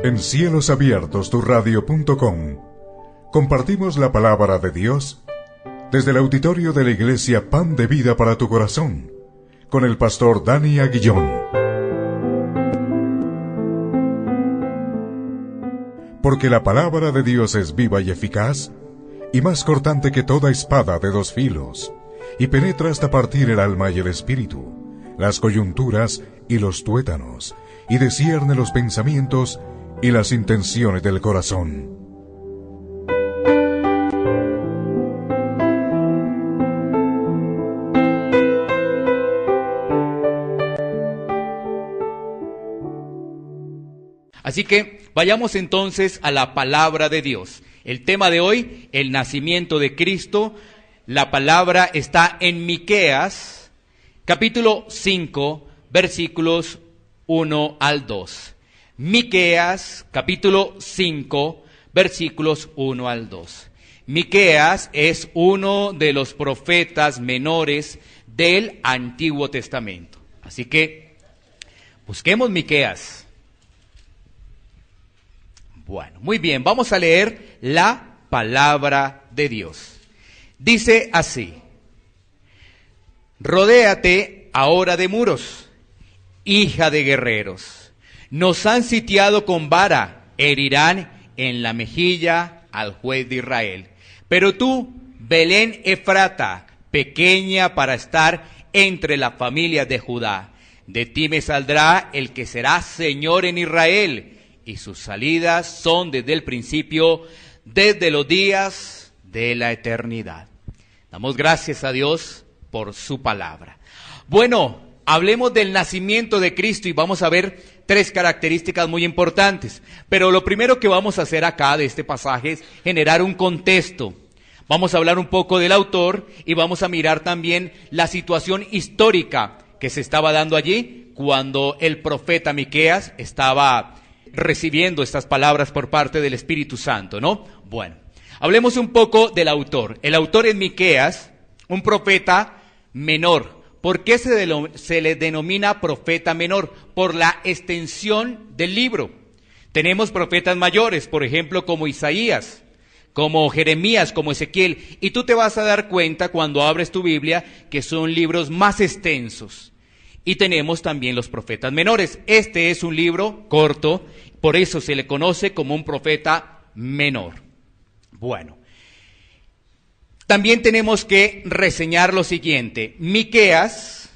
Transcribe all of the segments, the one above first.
En cielosabiertosturradio.com compartimos la palabra de Dios desde el auditorio de la iglesia Pan de Vida para tu Corazón, con el pastor Dani Aguillón. Porque la palabra de Dios es viva y eficaz, y más cortante que toda espada de dos filos, y penetra hasta partir el alma y el espíritu, las coyunturas y los tuétanos, y discierne los pensamientos y las intenciones del corazón. Así que vayamos entonces a la palabra de Dios. El tema de hoy, el nacimiento de Cristo. La palabra está en Miqueas, capítulo 5, versículos 1 al 2. Miqueas, capítulo 5, versículos 1 al 2. Miqueas es uno de los profetas menores del Antiguo Testamento. Así que busquemos Miqueas. Bueno, muy bien, vamos a leer la palabra de Dios. Dice así: rodéate ahora de muros, hija de guerreros. Nos han sitiado con vara, herirán en la mejilla al juez de Israel. Pero tú, Belén Efrata, pequeña para estar entre las familias de Judá, de ti me saldrá el que será Señor en Israel, y sus salidas son desde el principio, desde los días de la eternidad. Damos gracias a Dios por su palabra. Bueno, hablemos del nacimiento de Cristo y vamos a ver tres características muy importantes. Pero lo primero que vamos a hacer acá de este pasaje es generar un contexto. Vamos a hablar un poco del autor y vamos a mirar también la situación histórica que se estaba dando allí cuando el profeta Miqueas estaba recibiendo estas palabras por parte del Espíritu Santo, ¿no? Bueno, hablemos un poco del autor. El autor es Miqueas, un profeta menor. ¿Por qué se le denomina profeta menor? Por la extensión del libro. Tenemos profetas mayores, por ejemplo, como Isaías, como Jeremías, como Ezequiel. Y tú te vas a dar cuenta cuando abres tu Biblia que son libros más extensos. Y tenemos también los profetas menores. Este es un libro corto, por eso se le conoce como un profeta menor. Bueno. También tenemos que reseñar lo siguiente. Miqueas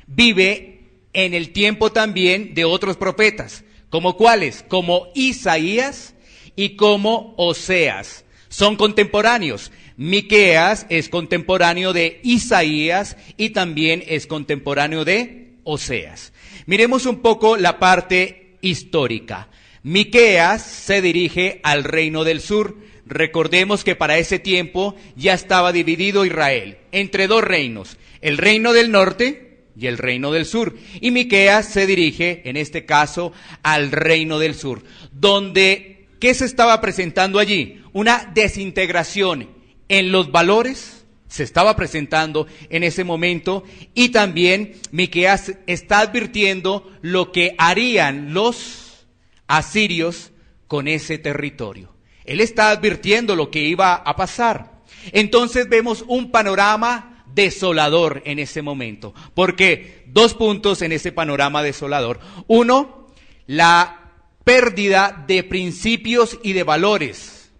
vive en el tiempo también de otros profetas. ¿Como cuáles? Como Isaías y como Oseas. Son contemporáneos. Miqueas es contemporáneo de Isaías y también es contemporáneo de Oseas. Miremos un poco la parte histórica. Miqueas se dirige al reino del sur. Recordemos que para ese tiempo ya estaba dividido Israel entre dos reinos, el reino del norte y el reino del sur. Y Miqueas se dirige, en este caso, al reino del sur, donde, ¿qué se estaba presentando allí? Una desintegración en los valores se estaba presentando en ese momento, y también Miqueas está advirtiendo lo que harían los asirios con ese territorio. Él está advirtiendo lo que iba a pasar. Entonces vemos un panorama desolador en ese momento. ¿Por qué? Dos puntos en ese panorama desolador. Uno, la pérdida de principios y de valores,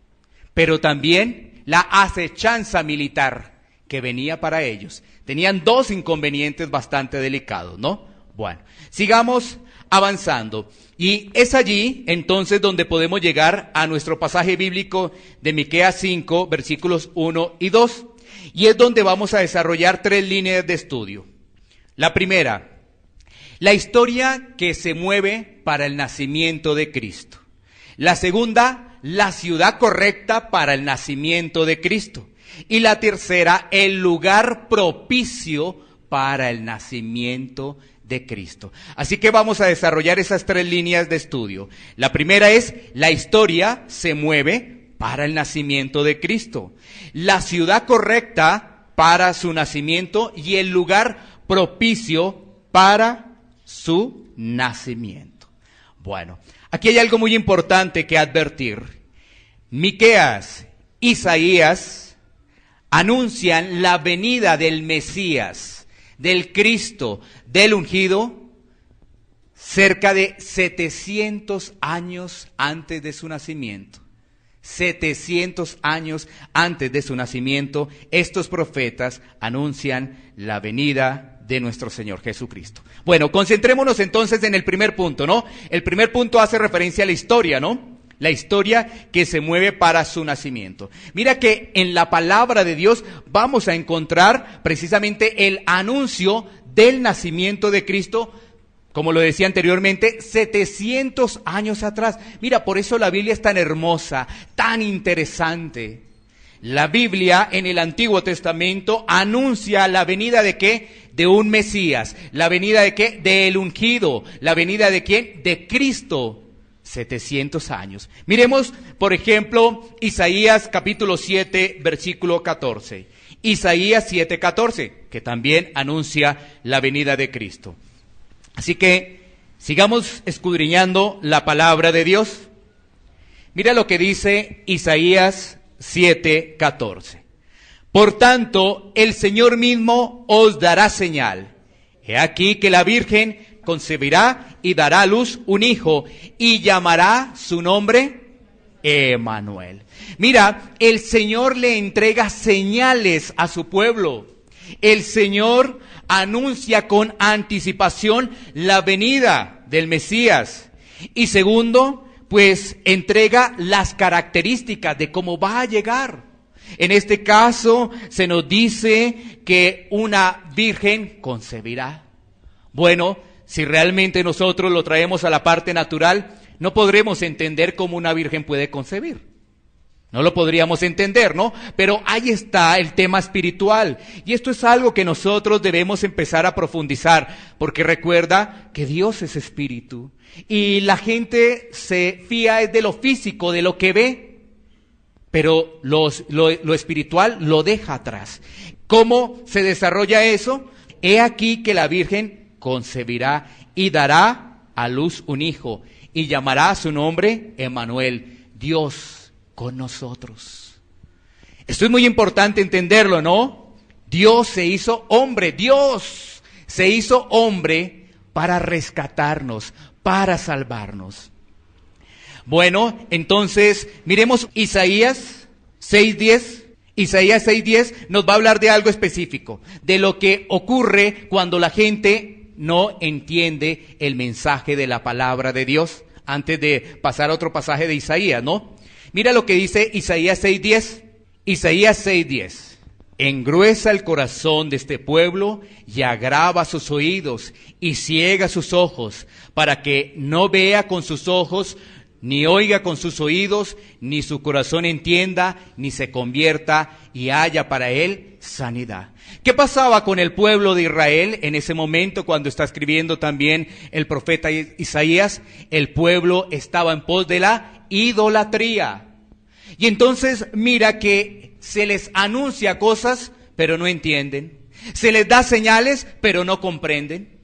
pero también la acechanza militar que venía para ellos. Tenían dos inconvenientes bastante delicados, ¿no? Bueno, sigamos avanzando. Y es allí, entonces, donde podemos llegar a nuestro pasaje bíblico de Miqueas 5, versículos 1 y 2. Y es donde vamos a desarrollar tres líneas de estudio. La primera, la historia que se mueve para el nacimiento de Cristo. La segunda, la ciudad correcta para el nacimiento de Cristo. Y la tercera, el lugar propicio para el nacimiento de Cristo. Así que vamos a desarrollar esas tres líneas de estudio. La primera es, la historia se mueve para el nacimiento de Cristo. La ciudad correcta para su nacimiento y el lugar propicio para su nacimiento. Bueno, aquí hay algo muy importante que advertir. Miqueas, Isaías anuncian la venida del Mesías, del Cristo, del ungido, cerca de 700 años antes de su nacimiento. 700 años antes de su nacimiento, estos profetas anuncian la venida de nuestro Señor Jesucristo. Bueno, concentrémonos entonces en el primer punto, ¿no? El primer punto hace referencia a la historia, ¿no? La historia que se mueve para su nacimiento. Mira que en la palabra de Dios vamos a encontrar precisamente el anuncio del nacimiento de Cristo, como lo decía anteriormente, 700 años atrás. Mira, por eso la Biblia es tan hermosa, tan interesante. La Biblia en el Antiguo Testamento anuncia la venida ¿de qué? De un Mesías. ¿La venida de qué? Del ungido. ¿La venida de quién? De Cristo. 700 años. Miremos, por ejemplo, Isaías capítulo 7, versículo 14. Isaías 7, 14, que también anuncia la venida de Cristo. Así que sigamos escudriñando la palabra de Dios. Mira lo que dice Isaías 7, 14. Por tanto, el Señor mismo os dará señal. He aquí que la Virgen concebirá y dará a luz un hijo y llamará su nombre Emmanuel. Mira, el Señor le entrega señales a su pueblo. El Señor anuncia con anticipación la venida del Mesías. Y segundo, pues entrega las características de cómo va a llegar. En este caso se nos dice que una virgen concebirá. Bueno, si realmente nosotros lo traemos a la parte natural, no podremos entender cómo una virgen puede concebir. No lo podríamos entender, ¿no? Pero ahí está el tema espiritual. Y esto es algo que nosotros debemos empezar a profundizar, porque recuerda que Dios es espíritu. Y la gente se fía de lo físico, de lo que ve, pero lo espiritual lo deja atrás. ¿Cómo se desarrolla eso? He aquí que la Virgen concebirá y dará a luz un hijo, y llamará su nombre Emmanuel, Dios con nosotros. Esto es muy importante entenderlo, ¿no? Dios se hizo hombre, Dios se hizo hombre para rescatarnos, para salvarnos. Bueno, entonces, miremos Isaías 6:10. Isaías 6:10 nos va a hablar de algo específico, de lo que ocurre cuando la gente no entiende el mensaje de la palabra de Dios. Antes de pasar a otro pasaje de Isaías, ¿no? Mira lo que dice Isaías 6:10. Isaías 6:10. Engruesa el corazón de este pueblo y agrava sus oídos y ciega sus ojos, para que no vea con sus ojos, ni oiga con sus oídos, ni su corazón entienda, ni se convierta y haya para él sanidad. ¿Qué pasaba con el pueblo de Israel en ese momento cuando está escribiendo también el profeta Isaías? El pueblo estaba en pos de la idolatría. Y entonces mira que se les anuncia cosas, pero no entienden. Se les da señales, pero no comprenden.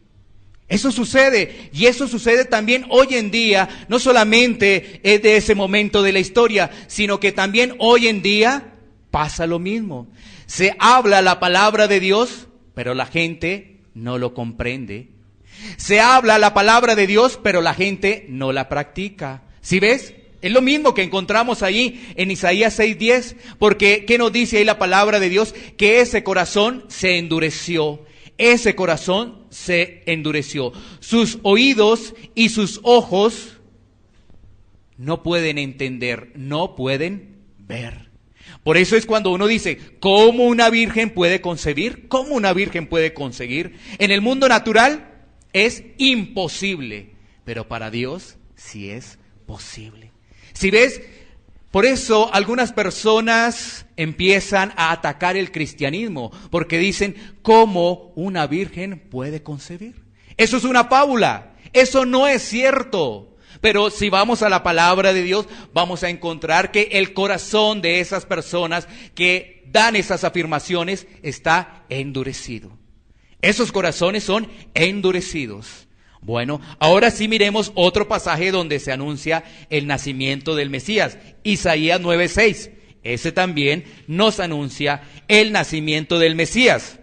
Eso sucede, y eso sucede también hoy en día. No solamente es de ese momento de la historia, sino que también hoy en día pasa lo mismo. Se habla la palabra de Dios, pero la gente no lo comprende. Se habla la palabra de Dios, pero la gente no la practica. ¿Sí ves? Es lo mismo que encontramos ahí en Isaías 6:10, porque ¿qué nos dice ahí la palabra de Dios? Que ese corazón se endureció. Ese corazón se endureció. Sus oídos y sus ojos no pueden entender, no pueden ver. Por eso es cuando uno dice, ¿cómo una virgen puede concebir? ¿Cómo una virgen puede concebir? En el mundo natural es imposible, pero para Dios sí es posible. Si ves, por eso algunas personas empiezan a atacar el cristianismo, porque dicen, ¿cómo una virgen puede concebir? Eso es una fábula, eso no es cierto. Pero si vamos a la palabra de Dios, vamos a encontrar que el corazón de esas personas que dan esas afirmaciones está endurecido. Esos corazones son endurecidos. Bueno, ahora sí miremos otro pasaje donde se anuncia el nacimiento del Mesías, Isaías 9:6. Ese también nos anuncia el nacimiento del Mesías.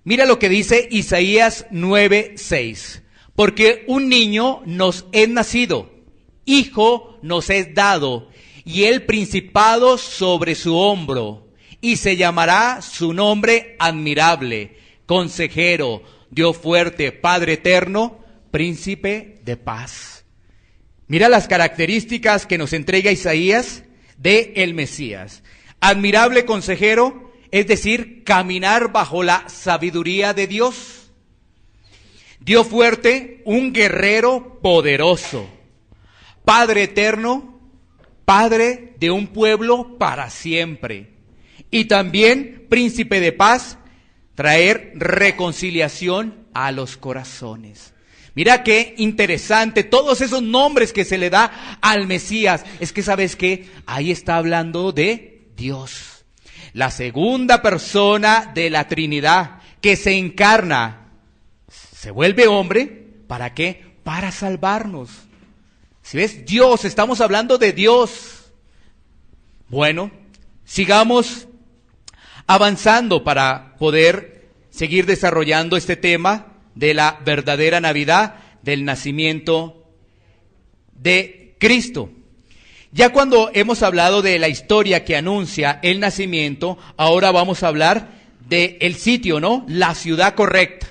Mira lo que dice Isaías 9:6. Porque un niño nos es nacido, hijo nos es dado, y el principado sobre su hombro, y se llamará su nombre admirable, consejero, Dios fuerte, Padre eterno, príncipe de paz. Mira las características que nos entrega Isaías de el Mesías. Admirable consejero, es decir, caminar bajo la sabiduría de Dios. Dios fuerte, un guerrero poderoso. Padre eterno, Padre de un pueblo para siempre. Y también príncipe de paz, traer reconciliación a los corazones. Mira qué interesante, todos esos nombres que se le da al Mesías. Es que ¿sabes qué? Ahí está hablando de Dios. La segunda persona de la Trinidad que se encarna, se vuelve hombre, ¿para qué? Para salvarnos. Si ves, Dios, estamos hablando de Dios. Bueno, sigamos avanzando para poder seguir desarrollando este tema de la verdadera Navidad, del nacimiento de Cristo. Ya cuando hemos hablado de la historia que anuncia el nacimiento, ahora vamos a hablar del sitio, ¿no? La ciudad correcta.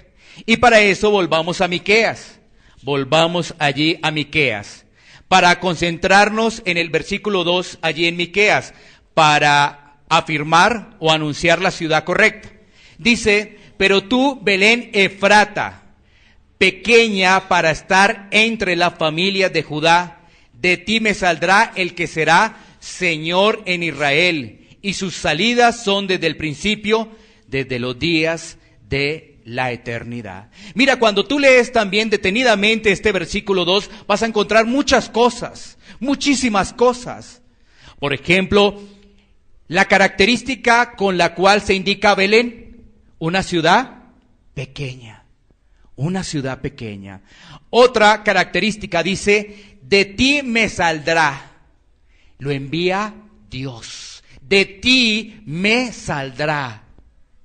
Y para eso volvamos a Miqueas. Volvamos allí a Miqueas, para concentrarnos en el versículo 2 allí en Miqueas, para afirmar o anunciar la ciudad correcta. Dice, pero tú, Belén Efrata, pequeña para estar entre las familias de Judá, de ti me saldrá el que será Señor en Israel, y sus salidas son desde el principio, desde los días de la eternidad. Mira, cuando tú lees también detenidamente este versículo 2, vas a encontrar muchas cosas, muchísimas cosas. Por ejemplo, la característica con la cual se indica Belén, una ciudad pequeña, una ciudad pequeña. Otra característica dice, de ti me saldrá, lo envía Dios, de ti me saldrá,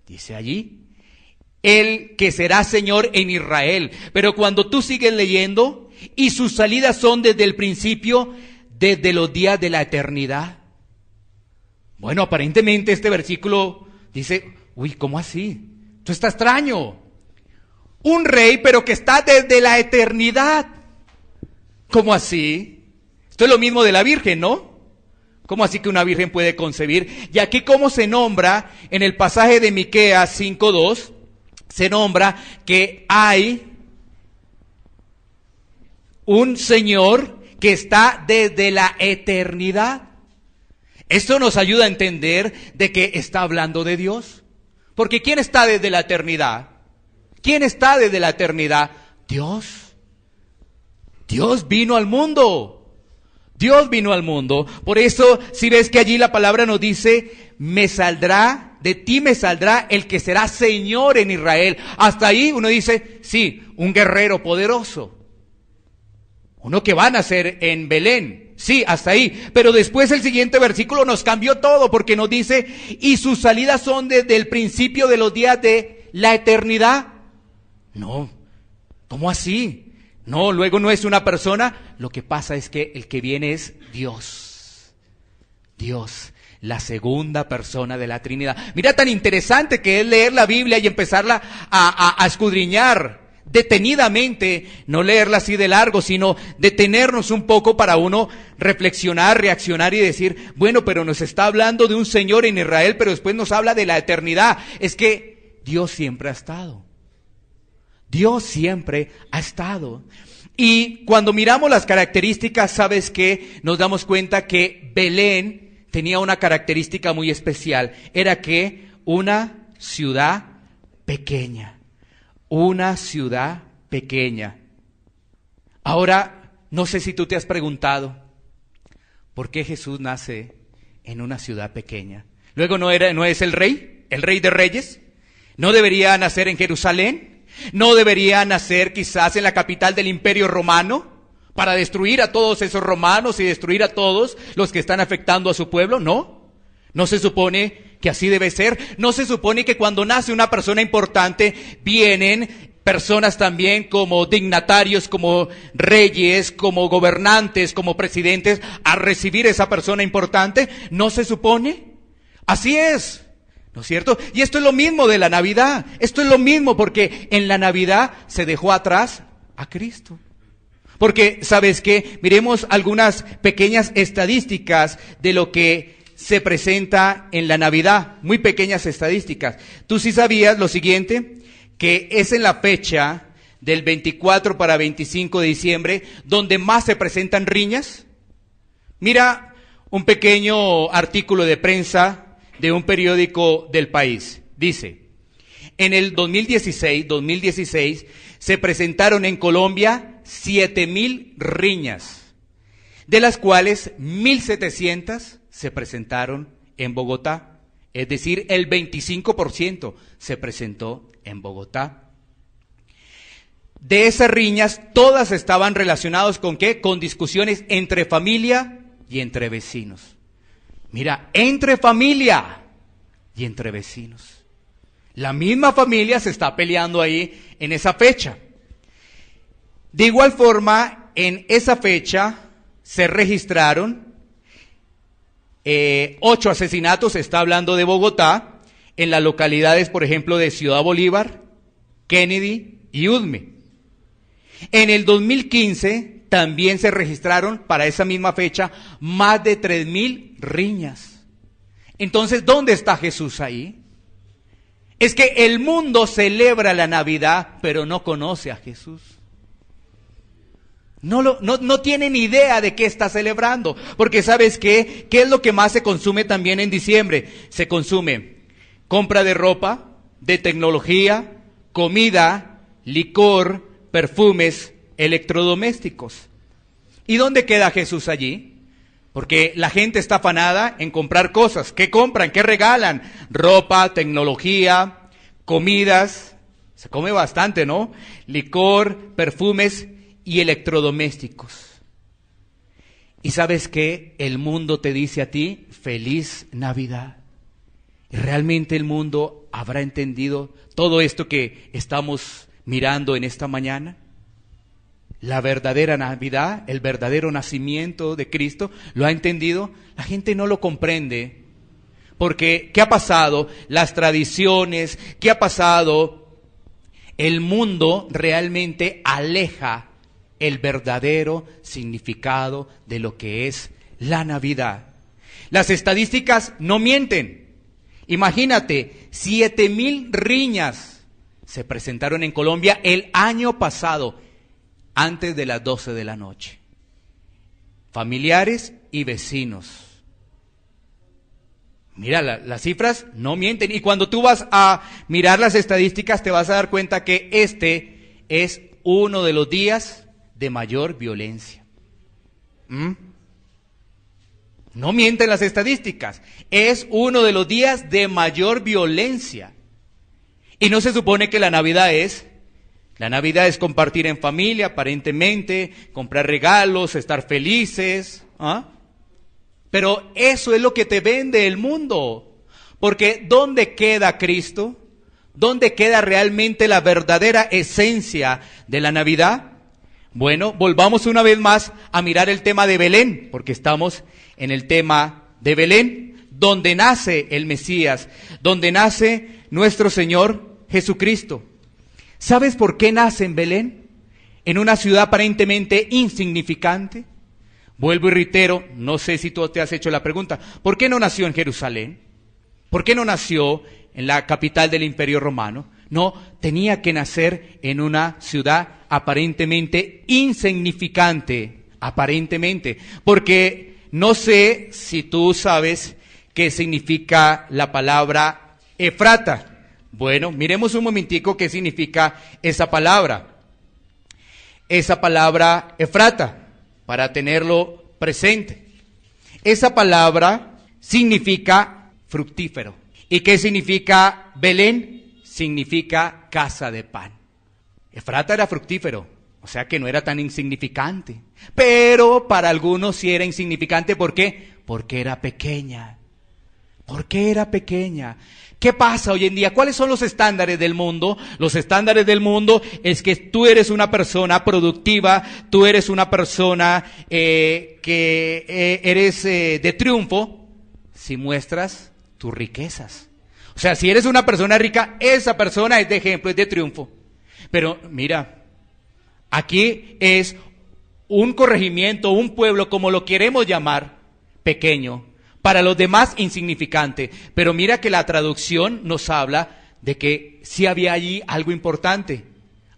dice allí, el que será Señor en Israel. Pero cuando tú sigues leyendo, y sus salidas son desde el principio, desde los días de la eternidad. Bueno, aparentemente este versículo dice, uy, ¿cómo así? Esto está extraño. Un rey, pero que está desde la eternidad. ¿Cómo así? Esto es lo mismo de la Virgen, ¿no? ¿Cómo así que una virgen puede concebir? Y aquí, ¿cómo se nombra en el pasaje de Miqueas 5:2? Se nombra que hay un Señor que está desde la eternidad. Esto nos ayuda a entender de que está hablando de Dios. Porque ¿quién está desde la eternidad? ¿Quién está desde la eternidad? Dios. Dios vino al mundo. Dios vino al mundo. Por eso, si ves que allí la palabra nos dice, me saldrá, de ti me saldrá el que será Señor en Israel. Hasta ahí uno dice, sí, un guerrero poderoso. Uno que va a nacer en Belén. Sí, hasta ahí. Pero después el siguiente versículo nos cambió todo, porque nos dice, y sus salidas son desde el principio de los días de la eternidad. No, ¿cómo así? No, luego no es una persona. Lo que pasa es que el que viene es Dios. Dios, la segunda persona de la Trinidad. Mira tan interesante que es leer la Biblia y empezarla a escudriñar detenidamente, no leerla así de largo, sino detenernos un poco para uno reflexionar, reaccionar y decir, bueno, pero nos está hablando de un Señor en Israel, pero después nos habla de la eternidad. Es que Dios siempre ha estado. Dios siempre ha estado. Y cuando miramos las características, ¿sabes qué? Nos damos cuenta que Belén tenía una característica muy especial. Era que una ciudad pequeña. Una ciudad pequeña. Ahora, no sé si tú te has preguntado, ¿por qué Jesús nace en una ciudad pequeña? Luego no es el rey de reyes. ¿No debería nacer en Jerusalén? ¿No debería nacer quizás en la capital del Imperio Romano para destruir a todos esos romanos y destruir a todos los que están afectando a su pueblo? No. ¿No se supone que así debe ser? ¿No se supone que cuando nace una persona importante vienen personas también como dignatarios, como reyes, como gobernantes, como presidentes a recibir esa persona importante? ¿No se supone? Así es, ¿no es cierto? Y esto es lo mismo de la Navidad. Esto es lo mismo porque en la Navidad se dejó atrás a Cristo. Porque, ¿sabes qué? Miremos algunas pequeñas estadísticas de lo que se presenta en la Navidad. Muy pequeñas estadísticas. ¿Tú sí sabías lo siguiente? Que es en la fecha del 24 para 25 de diciembre donde más se presentan riñas. Mira un pequeño artículo de prensa de un periódico del país. Dice, en el 2016 se presentaron en Colombia 7,000 riñas, de las cuales 1,700 se presentaron en Bogotá. Es decir, el 25% se presentó en Bogotá. De esas riñas, todas estaban relacionadas ¿con qué? Con discusiones entre familia y entre vecinos. Mira, entre familia y entre vecinos. La misma familia se está peleando ahí en esa fecha. De igual forma, en esa fecha se registraron 8 asesinatos, se está hablando de Bogotá, en las localidades, por ejemplo, de Ciudad Bolívar, Kennedy y Udme. En el 2015 también se registraron para esa misma fecha más de 3,000 riñas. Entonces, ¿dónde está Jesús ahí? Es que el mundo celebra la Navidad, pero no conoce a Jesús. No tiene ni idea de qué está celebrando. Porque ¿sabes qué? ¿Qué es lo que más se consume también en diciembre? Se consume compra de ropa, de tecnología, comida, licor, perfumes, electrodomésticos. ¿Y dónde queda Jesús allí? Porque la gente está afanada en comprar cosas. ¿Qué compran? ¿Qué regalan? Ropa, tecnología, comidas. Se come bastante, ¿no? Licor, perfumes y electrodomésticos. ¿Y sabes qué? El mundo te dice a ti, feliz Navidad. ¿Y realmente el mundo habrá entendido todo esto que estamos mirando en esta mañana? La verdadera Navidad, el verdadero nacimiento de Cristo, ¿lo ha entendido? La gente no lo comprende. Porque, ¿qué ha pasado? Las tradiciones, ¿qué ha pasado? El mundo realmente aleja el verdadero significado de lo que es la Navidad. Las estadísticas no mienten. Imagínate, 7,000 riñas se presentaron en Colombia el año pasado, antes de las 12 de la noche. Familiares y vecinos. Mira, las cifras no mienten. Y cuando tú vas a mirar las estadísticas, te vas a dar cuenta que este es uno de los días de mayor violencia. No mienten las estadísticas. Es uno de los días de mayor violencia. Y no se supone que la Navidad es compartir en familia, aparentemente, comprar regalos, estar felices. Pero eso es lo que te vende el mundo. Porque ¿dónde queda Cristo? ¿Dónde queda realmente la verdadera esencia de la Navidad? Bueno, volvamos una vez más a mirar el tema de Belén, porque estamos en el tema de Belén, donde nace el Mesías, donde nace nuestro Señor Jesucristo. ¿Sabes por qué nace en Belén? En una ciudad aparentemente insignificante. Vuelvo y reitero, no sé si tú te has hecho la pregunta, ¿por qué no nació en Jerusalén? ¿Por qué no nació en la capital del Imperio Romano? No, tenía que nacer en una ciudad aparentemente insignificante, aparentemente, porque no sé si tú sabes qué significa la palabra Efrata. Bueno, miremos un momentico qué significa esa palabra. Esa palabra Efrata, para tenerlo presente. Esa palabra significa fructífero. ¿Y qué significa Belén? Significa casa de pan. Efrata era fructífero, o sea que no era tan insignificante. Pero para algunos sí era insignificante. ¿Por qué? Porque era pequeña. ¿Por qué era pequeña? ¿Qué pasa hoy en día? ¿Cuáles son los estándares del mundo? Los estándares del mundo es que tú eres una persona productiva, tú eres una persona que eres de triunfo si muestras tus riquezas. O sea, si eres una persona rica, esa persona es de ejemplo, es de triunfo. Pero mira, aquí es un corregimiento, un pueblo, como lo queremos llamar, pequeño. Para los demás insignificante, pero mira que la traducción nos habla de que sí había allí algo importante.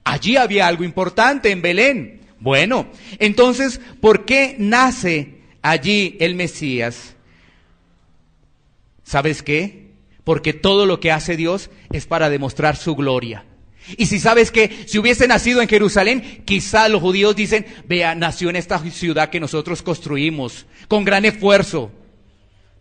Allí había algo importante en Belén. Bueno, entonces, ¿por qué nace allí el Mesías? ¿Sabes qué? Porque todo lo que hace Dios es para demostrar su gloria. Y si sabes que si hubiese nacido en Jerusalén, quizá los judíos dicen, vea, nació en esta ciudad que nosotros construimos con gran esfuerzo.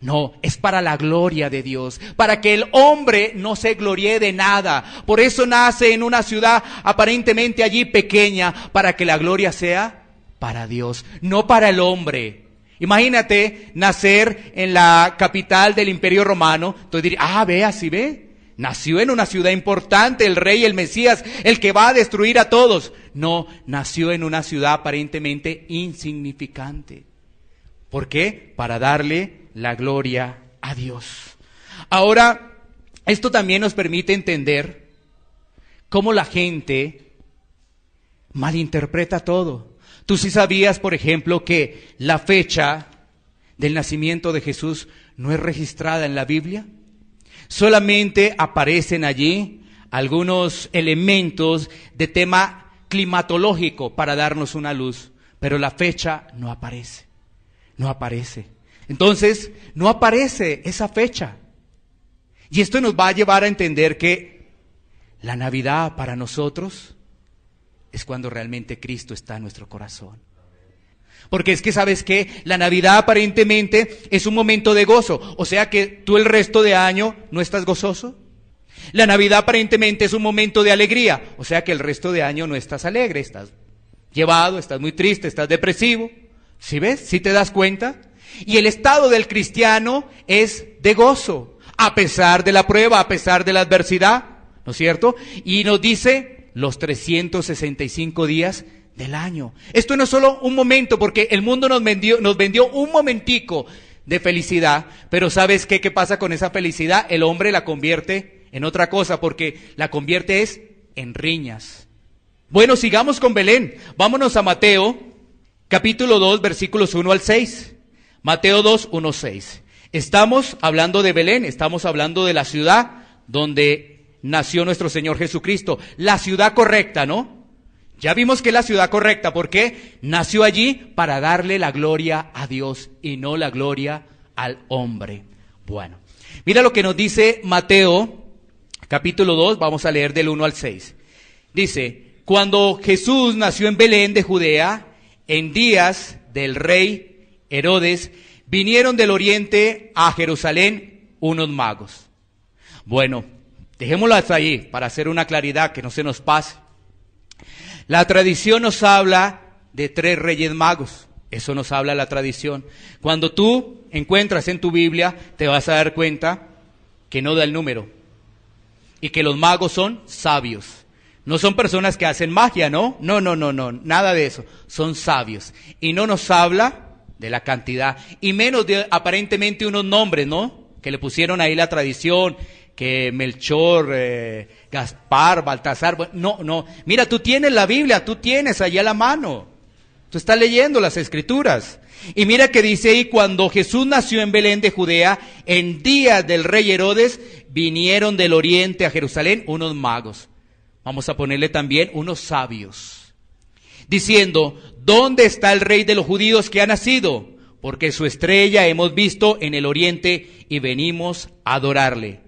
No, es para la gloria de Dios, para que el hombre no se gloríe de nada. Por eso nace en una ciudad aparentemente allí pequeña, para que la gloria sea para Dios, no para el hombre. Imagínate nacer en la capital del Imperio Romano, entonces diría, ve, así ve, nació en una ciudad importante, el rey, el Mesías, el que va a destruir a todos. No, nació en una ciudad aparentemente insignificante. ¿Por qué? Para darle la gloria a Dios. Ahora, esto también nos permite entender cómo la gente malinterpreta todo. Tú sí sabías, por ejemplo, que la fecha del nacimiento de Jesús no es registrada en la Biblia. Solamente aparecen allí algunos elementos de tema climatológico para darnos una luz, pero la fecha no aparece. No aparece. Entonces, no aparece esa fecha. Y esto nos va a llevar a entender que la Navidad para nosotros es cuando realmente Cristo está en nuestro corazón. Porque es que, ¿sabes qué? La Navidad aparentemente es un momento de gozo. O sea que tú el resto de año no estás gozoso. La Navidad aparentemente es un momento de alegría. O sea que el resto de año no estás alegre. Estás llevado, estás muy triste, estás depresivo. ¿Sí ves? ¿Sí te das cuenta? Y el estado del cristiano es de gozo, a pesar de la prueba, a pesar de la adversidad, ¿no es cierto? Y nos dice los 365 días del año. Esto no es solo un momento, porque el mundo nos vendió un momentico de felicidad, pero ¿sabes qué? ¿Qué pasa con esa felicidad? El hombre la convierte en otra cosa, porque la convierte en riñas. Bueno, sigamos con Belén. Vámonos a Mateo, capítulo 2, versículos 1 al 6. Mateo 2, 1, 6. Estamos hablando de Belén, estamos hablando de la ciudad donde nació nuestro Señor Jesucristo. La ciudad correcta, ¿no? Ya vimos que es la ciudad correcta, porque nació allí para darle la gloria a Dios y no la gloria al hombre. Bueno, mira lo que nos dice Mateo, capítulo 2, vamos a leer del 1 al 6. Dice, cuando Jesús nació en Belén de Judea, en días del rey Herodes, vinieron del oriente a Jerusalén unos magos. Bueno, dejémoslo hasta ahí para hacer una claridad que no se nos pase. La tradición nos habla de 3 reyes magos. Eso nos habla la tradición. Cuando tú encuentras en tu Biblia, te vas a dar cuenta que no da el número. Y que los magos son sabios. No son personas que hacen magia, ¿no? No, nada de eso. Son sabios. Y no nos habla de la cantidad, y menos de aparentemente unos nombres, ¿no? Que le pusieron ahí la tradición, que Melchor, Gaspar, Baltasar. No. Mira, tú tienes la Biblia, tú tienes allá a la mano. Tú estás leyendo las Escrituras. Y mira que dice ahí, cuando Jesús nació en Belén de Judea, en días del rey Herodes, vinieron del oriente a Jerusalén unos magos. Vamos a ponerle también unos sabios. Diciendo, ¿dónde está el rey de los judíos que ha nacido? Porque su estrella hemos visto en el oriente y venimos a adorarle.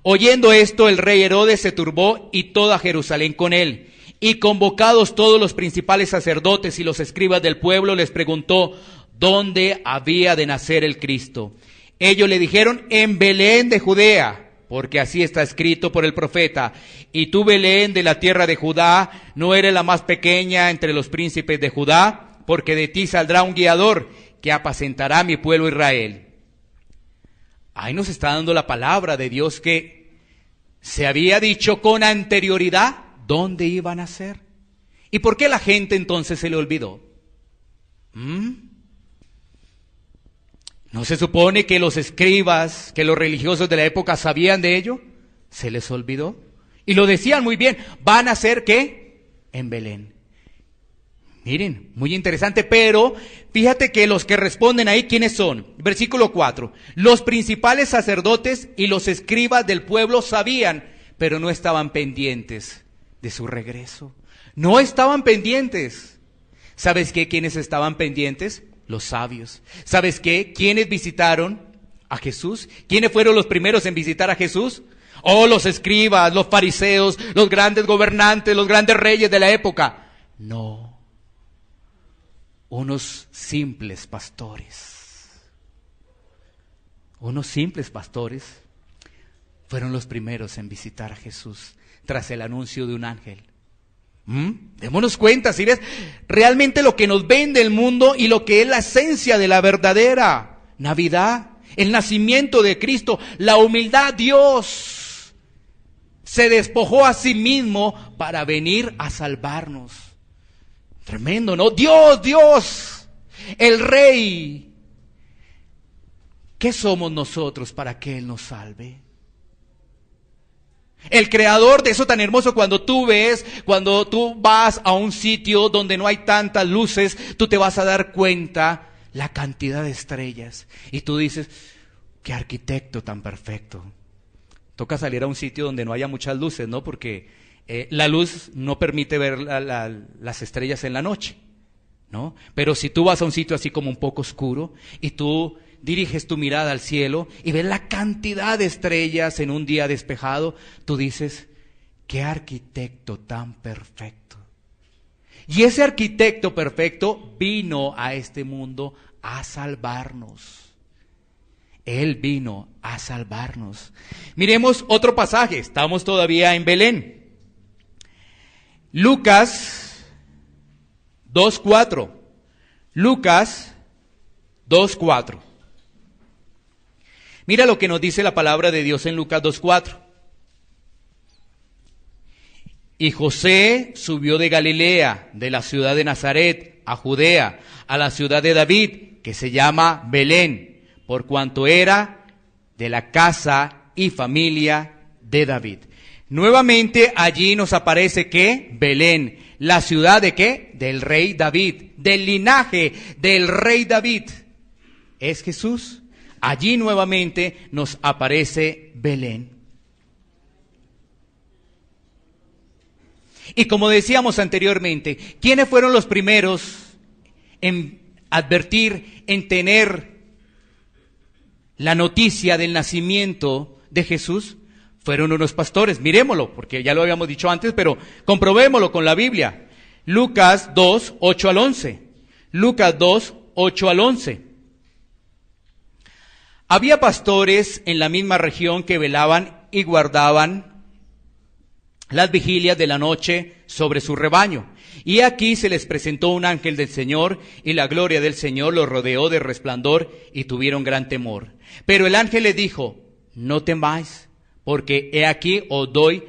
Oyendo esto, el rey Herodes se turbó y toda Jerusalén con él. Y convocados todos los principales sacerdotes y los escribas del pueblo, les preguntó dónde había de nacer el Cristo. Ellos le dijeron, en Belén de Judea, porque así está escrito por el profeta: y tú, Belén, de la tierra de Judá, no eres la más pequeña entre los príncipes de Judá, porque de ti saldrá un guiador que apacentará a mi pueblo Israel. Ahí nos está dando la palabra de Dios que se había dicho con anterioridad dónde iban a ser. ¿Y por qué la gente entonces se le olvidó? ¿No se supone que los escribas, que los religiosos de la época sabían de ello? Se les olvidó. Y lo decían muy bien, ¿van a ser qué? En Belén. Miren, muy interesante, pero fíjate que los que responden ahí, ¿quiénes son? Versículo 4. Los principales sacerdotes y los escribas del pueblo sabían, pero no estaban pendientes de su regreso. No estaban pendientes. ¿Sabes qué? ¿Quiénes estaban pendientes? Los sabios. ¿Sabes qué? ¿Quiénes visitaron a Jesús? ¿Quiénes fueron los primeros en visitar a Jesús? Oh, los escribas, los fariseos, los grandes gobernantes, los grandes reyes de la época. No. Unos simples pastores. Unos simples pastores fueron los primeros en visitar a Jesús tras el anuncio de un ángel. Démonos cuenta, si ves realmente lo que nos vende el mundo y lo que es la esencia de la verdadera Navidad, el nacimiento de Cristo, la humildad. Dios se despojó a sí mismo para venir a salvarnos. Tremendo, ¿no? Dios, el Rey. ¿Qué somos nosotros para que Él nos salve? El creador de eso tan hermoso. Cuando tú vas a un sitio donde no hay tantas luces, tú te vas a dar cuenta la cantidad de estrellas. Y tú dices, qué arquitecto tan perfecto. Toca salir a un sitio donde no haya muchas luces, ¿no? Porque la luz no permite ver las estrellas en la noche, ¿no? Pero si tú vas a un sitio así como un poco oscuro y tú diriges tu mirada al cielo y ves la cantidad de estrellas en un día despejado, tú dices, qué arquitecto tan perfecto. Y ese arquitecto perfecto vino a este mundo a salvarnos. Él vino a salvarnos. Miremos otro pasaje, estamos todavía en Belén. Lucas 2:4. Lucas 2:4. Mira lo que nos dice la palabra de Dios en Lucas 2:4. Y José subió de Galilea, de la ciudad de Nazaret, a Judea, a la ciudad de David, que se llama Belén, por cuanto era de la casa y familia de David. Nuevamente allí nos aparece que Belén, la ciudad de ¿qué? Del rey David, del linaje del rey David. Es Jesús. Allí nuevamente nos aparece Belén. Y como decíamos anteriormente, ¿quiénes fueron los primeros en advertir, en tener la noticia del nacimiento de Jesús? Fueron unos pastores. Miremoslo, porque ya lo habíamos dicho antes, pero comprobémoslo con la Biblia. Lucas 2, 8 al 11. Lucas 2, 8 al 11. Había pastores en la misma región que velaban y guardaban las vigilias de la noche sobre su rebaño. Y aquí se les presentó un ángel del Señor, y la gloria del Señor los rodeó de resplandor, y tuvieron gran temor. Pero el ángel les dijo, no temáis, porque he aquí os doy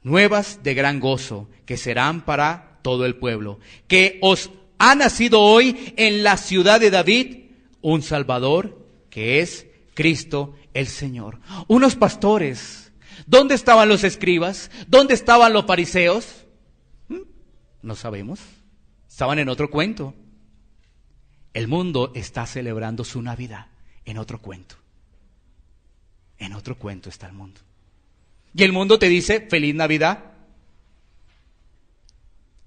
nuevas de gran gozo, que serán para todo el pueblo, que os ha nacido hoy en la ciudad de David un Salvador, que es Cristo el Señor. Unos pastores. ¿Dónde estaban los escribas? ¿Dónde estaban los fariseos? No sabemos. Estaban en otro cuento. El mundo está celebrando su Navidad en otro cuento. En otro cuento está el mundo. Y el mundo te dice, feliz Navidad.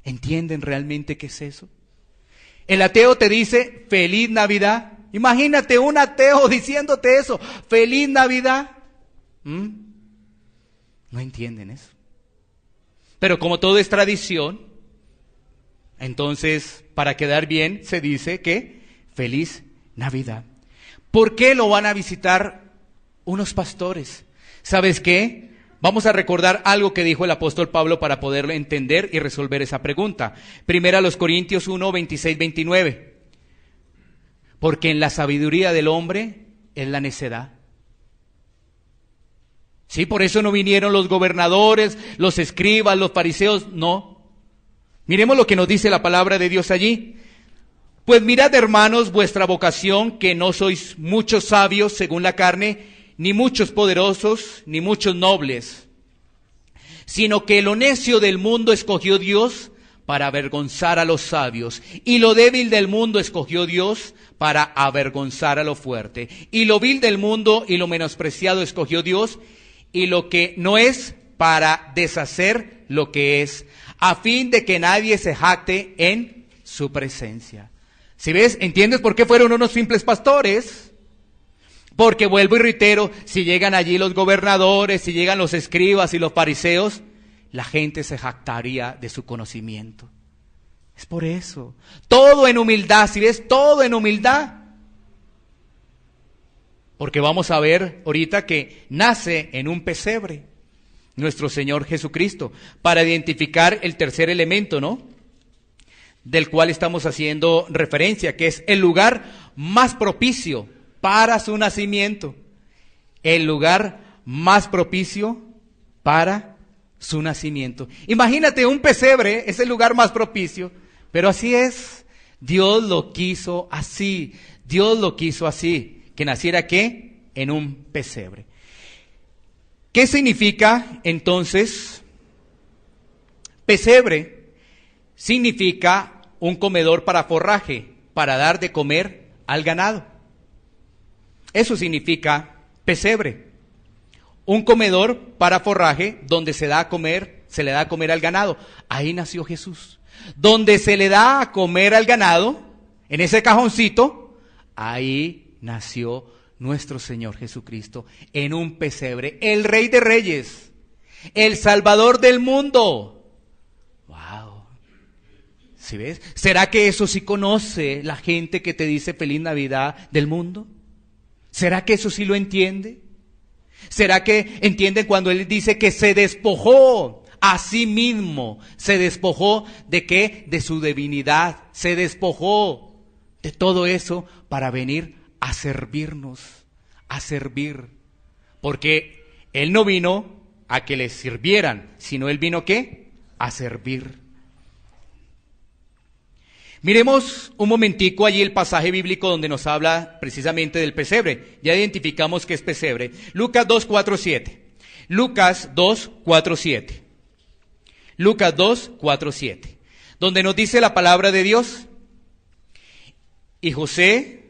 ¿Entienden realmente qué es eso? El ateo te dice, feliz Navidad. Imagínate un ateo diciéndote eso, feliz Navidad. No entienden eso. Pero como todo es tradición, entonces para quedar bien se dice que feliz Navidad. ¿Por qué lo van a visitar unos pastores? ¿Sabes qué? Vamos a recordar algo que dijo el apóstol Pablo para poderlo entender y resolver esa pregunta. Primera a los Corintios 1, 26, 29. Porque en la sabiduría del hombre es la necedad. Sí, por eso no vinieron los gobernadores, los escribas, los fariseos, no. Miremos lo que nos dice la palabra de Dios allí. Pues mirad, hermanos, vuestra vocación, que no sois muchos sabios según la carne, ni muchos poderosos, ni muchos nobles, sino que lo necio del mundo escogió Dios para avergonzar a los sabios, y lo débil del mundo escogió Dios para avergonzar a lo fuerte, y lo vil del mundo y lo menospreciado escogió Dios, y lo que no es, para deshacer lo que es, a fin de que nadie se jacte en su presencia. ¿Sí ves? ¿Entiendes por qué fueron unos simples pastores? Porque vuelvo y reitero, si llegan allí los gobernadores, si llegan los escribas y los fariseos, la gente se jactaría de su conocimiento. Es por eso. Todo en humildad, ¿sí ves? Todo en humildad. Porque vamos a ver ahorita que nace en un pesebre nuestro Señor Jesucristo, para identificar el tercer elemento, ¿no? Del cual estamos haciendo referencia, que es el lugar más propicio para su nacimiento. El lugar más propicio para su nacimiento. Imagínate, un pesebre es el lugar más propicio, pero así es. Dios lo quiso así. Dios lo quiso así. ¿Que naciera qué? En un pesebre. ¿Qué significa entonces pesebre? Significa un comedor para forraje, para dar de comer al ganado. Eso significa pesebre. Un comedor para forraje donde se le da a comer al ganado. Ahí nació Jesús. Donde se le da a comer al ganado, en ese cajoncito, ahí nació nuestro Señor Jesucristo, en un pesebre, el Rey de Reyes, el Salvador del mundo. ¡Wow! ¿Sí ves? ¿Será que eso sí conoce la gente que te dice Feliz Navidad del mundo? ¿Será que eso sí lo entiende? ¿Será que entienden cuando Él dice que se despojó a sí mismo? ¿Se despojó de qué? De su divinidad. Se despojó de todo eso para venir a servirnos, a servir. Porque Él no vino a que le sirvieran, sino Él vino ¿qué? A servir. Miremos un momentico allí el pasaje bíblico donde nos habla precisamente del pesebre. Ya identificamos que es pesebre. Lucas 2, 4, 7. Lucas 2, 4, 7. Lucas 2, 4, 7. Donde nos dice la palabra de Dios. Y José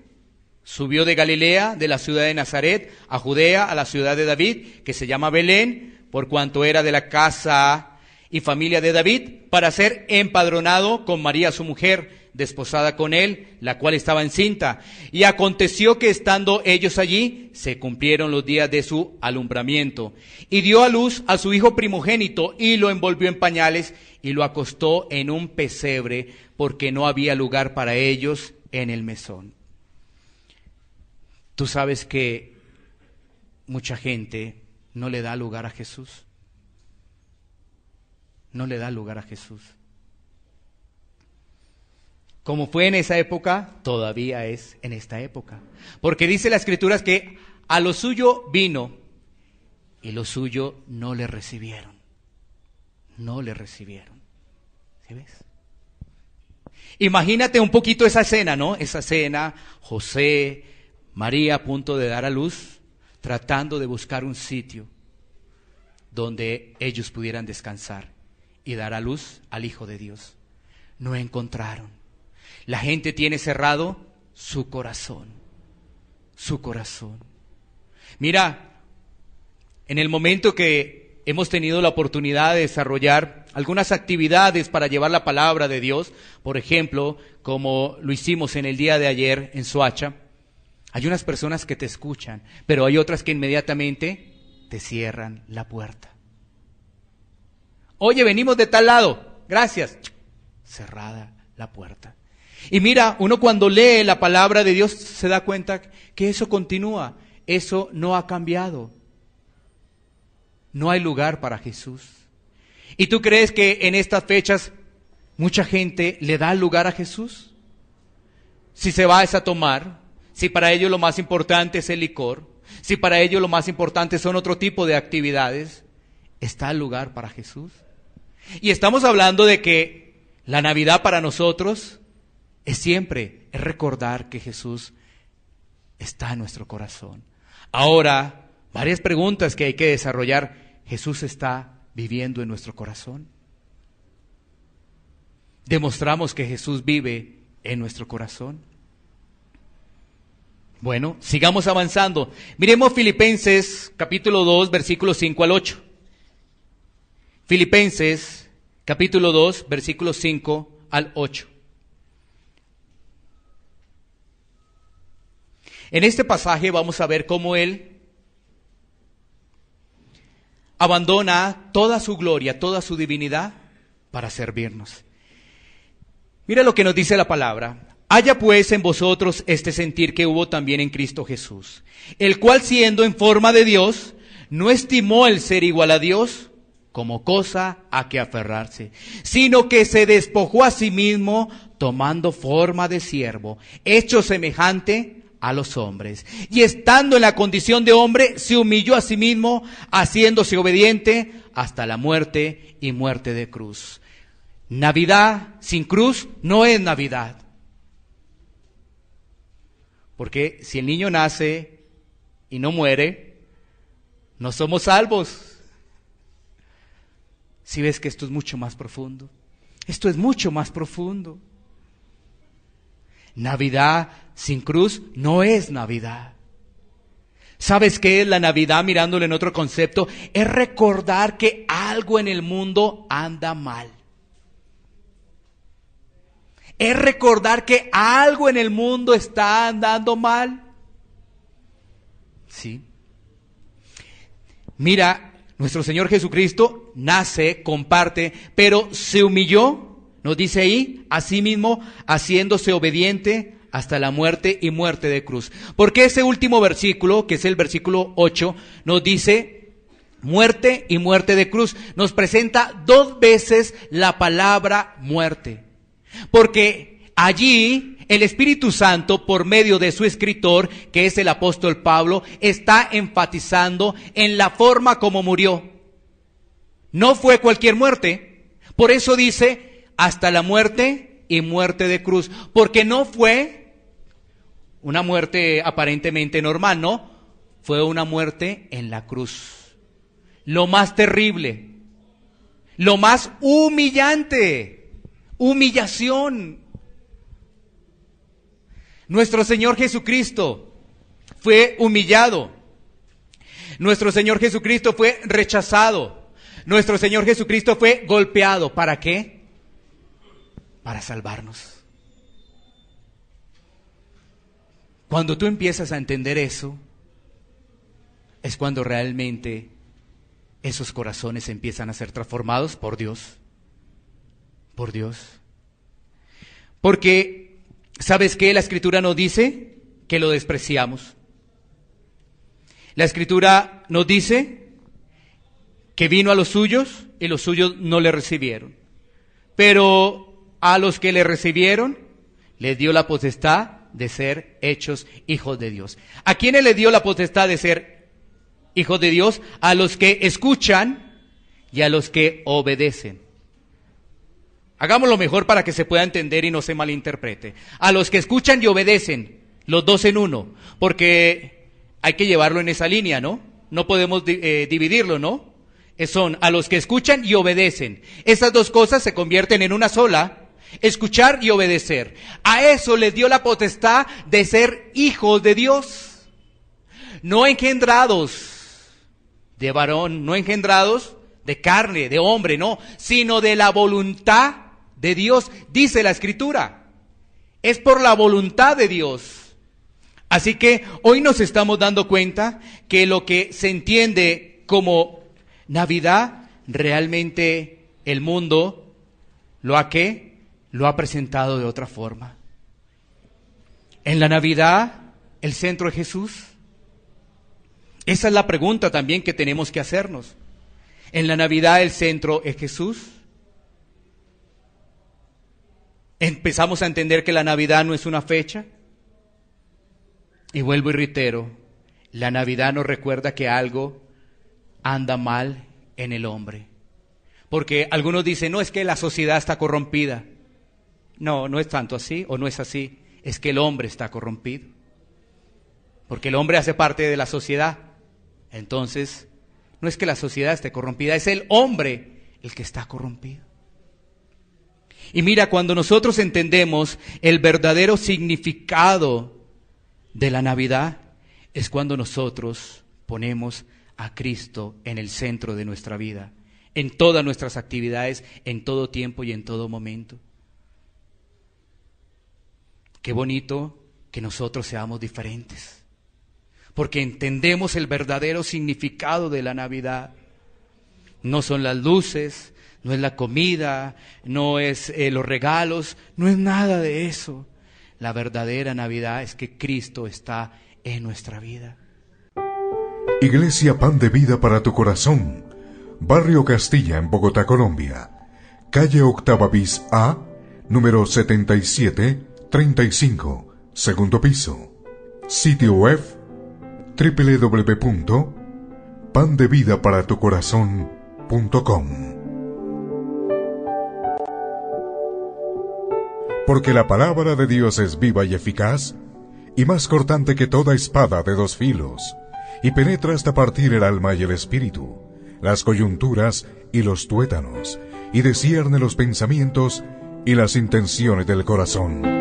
subió de Galilea, de la ciudad de Nazaret, a Judea, a la ciudad de David, que se llama Belén, por cuanto era de la casa y familia de David, para ser empadronado con María su mujer, desposada con él, la cual estaba encinta. Y aconteció que estando ellos allí, se cumplieron los días de su alumbramiento. Y dio a luz a su hijo primogénito, y lo envolvió en pañales, y lo acostó en un pesebre, porque no había lugar para ellos en el mesón. Tú sabes que mucha gente no le da lugar a Jesús. No le da lugar a Jesús. Como fue en esa época, todavía es en esta época. Porque dice la Escritura que a lo suyo vino y lo suyo no le recibieron. No le recibieron. ¿Sí ves? Imagínate un poquito esa escena, ¿no? Esa escena, José, María a punto de dar a luz, tratando de buscar un sitio donde ellos pudieran descansar y dar a luz al Hijo de Dios. No encontraron. La gente tiene cerrado su corazón, su corazón. Mira, en el momento que hemos tenido la oportunidad de desarrollar algunas actividades para llevar la palabra de Dios, por ejemplo, como lo hicimos en el día de ayer en Soacha, hay unas personas que te escuchan, pero hay otras que inmediatamente te cierran la puerta. Oye, venimos de tal lado, gracias. Cerrada la puerta. Y mira, uno cuando lee la palabra de Dios se da cuenta que eso continúa, eso no ha cambiado. no hay lugar para Jesús. ¿Y tú crees que en estas fechas mucha gente le da lugar a Jesús? Si se va a tomar, si para ellos lo más importante es el licor, si para ellos lo más importante son otro tipo de actividades, ¿está el lugar para Jesús? Y estamos hablando de que la Navidad para nosotros es recordar que Jesús está en nuestro corazón. Ahora, varias preguntas que hay que desarrollar. ¿Jesús está viviendo en nuestro corazón? ¿Demostramos que Jesús vive en nuestro corazón? Bueno, sigamos avanzando. Miremos Filipenses capítulo 2, versículos 5 al 8. Filipenses capítulo 2, versículos 5 al 8. En este pasaje vamos a ver cómo Él abandona toda su gloria, toda su divinidad para servirnos. Mira lo que nos dice la palabra. Haya pues en vosotros este sentir que hubo también en Cristo Jesús, el cual siendo en forma de Dios, no estimó el ser igual a Dios como cosa a que aferrarse, sino que se despojó a sí mismo, tomando forma de siervo, hecho semejante a los hombres. Y estando en la condición de hombre, se humilló a sí mismo, haciéndose obediente hasta la muerte y muerte de cruz. Navidad sin cruz no es Navidad. Porque si el niño nace y no muere, no somos salvos. Si ves que esto es mucho más profundo. Esto es mucho más profundo. Navidad sin cruz no es Navidad. ¿Sabes qué es la Navidad? Mirándolo en otro concepto, es recordar que algo en el mundo anda mal. Es recordar que algo en el mundo está andando mal. Sí. Mira, nuestro Señor Jesucristo nace, comparte, pero se humilló, nos dice ahí, a sí mismo, haciéndose obediente hasta la muerte y muerte de cruz. Porque ese último versículo, que es el versículo 8, nos dice muerte y muerte de cruz. Nos presenta 2 veces la palabra muerte. Porque allí el Espíritu Santo, por medio de su escritor, que es el apóstol Pablo, está enfatizando en la forma como murió. No fue cualquier muerte. Por eso dice hasta la muerte y muerte de cruz. Porque no fue una muerte aparentemente normal, no. Fue una muerte en la cruz. Lo más terrible, lo más humillante. Humillación. Nuestro Señor Jesucristo fue humillado. Nuestro Señor Jesucristo fue rechazado. Nuestro Señor Jesucristo fue golpeado. ¿Para qué? Para salvarnos. Cuando tú empiezas a entender eso, es cuando realmente esos corazones empiezan a ser transformados por Dios. Por Dios. Porque, ¿sabes qué? La Escritura nos dice que lo despreciamos. La Escritura nos dice que vino a los suyos y los suyos no le recibieron. Pero a los que le recibieron, les dio la potestad de ser hechos hijos de Dios. ¿A quiénes les dio la potestad de ser hijos de Dios? A los que escuchan y a los que obedecen. Hagámoslo mejor para que se pueda entender y no se malinterprete. A los que escuchan y obedecen, los 2 en uno, porque hay que llevarlo en esa línea, ¿no? No podemos dividirlo, ¿no? Son a los que escuchan y obedecen. Esas 2 cosas se convierten en una sola, escuchar y obedecer. A eso les dio la potestad de ser hijos de Dios. No engendrados de varón, no engendrados de carne, de hombre, no, sino de la voluntad de Dios, dice la Escritura. Es por la voluntad de Dios. Así que hoy nos estamos dando cuenta que lo que se entiende como Navidad, realmente el mundo lo ha presentado de otra forma. En la Navidad, el centro es Jesús. Esa es la pregunta también que tenemos que hacernos. En la Navidad el centro es Jesús. Empezamos a entender que la Navidad no es una fecha. Y vuelvo y reitero, la Navidad nos recuerda que algo anda mal en el hombre. Porque algunos dicen, no, es que la sociedad está corrompida. No, no es tanto así, o no es así. Es que el hombre está corrompido. Porque el hombre hace parte de la sociedad. Entonces, no es que la sociedad esté corrompida, es el hombre el que está corrompido. Y mira, cuando nosotros entendemos el verdadero significado de la Navidad, es cuando nosotros ponemos a Cristo en el centro de nuestra vida, en todas nuestras actividades, en todo tiempo y en todo momento. Qué bonito que nosotros seamos diferentes, porque entendemos el verdadero significado de la Navidad. No son las luces, no es la comida, no es los regalos, no es nada de eso. La verdadera Navidad es que Cristo está en nuestra vida. Iglesia Pan de Vida para tu Corazón, Barrio Castilla en Bogotá, Colombia. Calle Octava bis A, número 7735, segundo piso. Sitio web www.pandevidaparatucorazon.com. Porque la palabra de Dios es viva y eficaz, y más cortante que toda espada de dos filos, y penetra hasta partir el alma y el espíritu, las coyunturas y los tuétanos, y discierne los pensamientos y las intenciones del corazón.